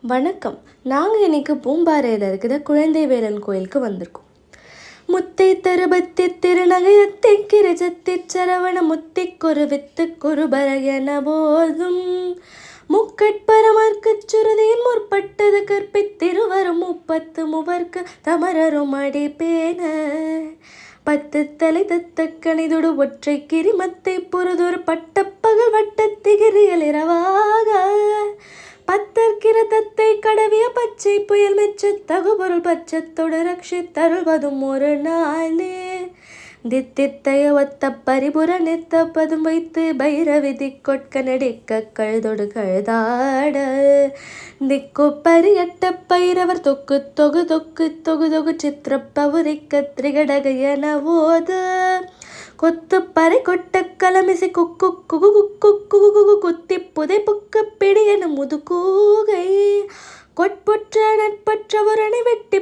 வணக்கம். நாங்கள் இன்னைக்கு பூம்பாறையில் இருக்கிற குழந்தை வேலன் கோயிலுக்கு வந்திருக்கோம். முத்தை தருபத்தி திருநகையத்தை கிரஜத்தி சரவண முத்திக்கொரு வித்துக்கொரு பரயன போதும் முக்கட்பரமர்க்கு சுருதியின் முற்பட்டது கற்பித்திருவரும் 30 மூவர்க்கு தமரரும் அடிப்பேன 10 தலை தத்த கணிதொடு ஒற்றை கிரிமத்தை பொறுதொரு பட்டப்பகல் வட்டத்திகிரியல் இரவாக பத்தற்கிற தத்தை கடவிய பச்சை புயல் மெச்ச தகுபொருள் பச்சத்தோடு ரட்சித்தருள்வதும் ஒரு நாளே தித்தித்தைய ஒத்த பரிபுர நித்தப்பதும் வைத்து பைரவிதி கொட்க நடிக்க கழுதொடு கழுதாட திக்கு பரியட்ட பைரவர் தொக்கு தொகு தொக்கு தொகு தொகு சித்திர பவுரிக்க திரிகடக என ஓத கொத்து பறை கொட்ட கலமிசை குக்கு குகு குக்கு குகு குத்தி புதை புக்கு பிடியன முதுகூகை கொட்புற்ற நட்பற்ற ஒரு வெட்டி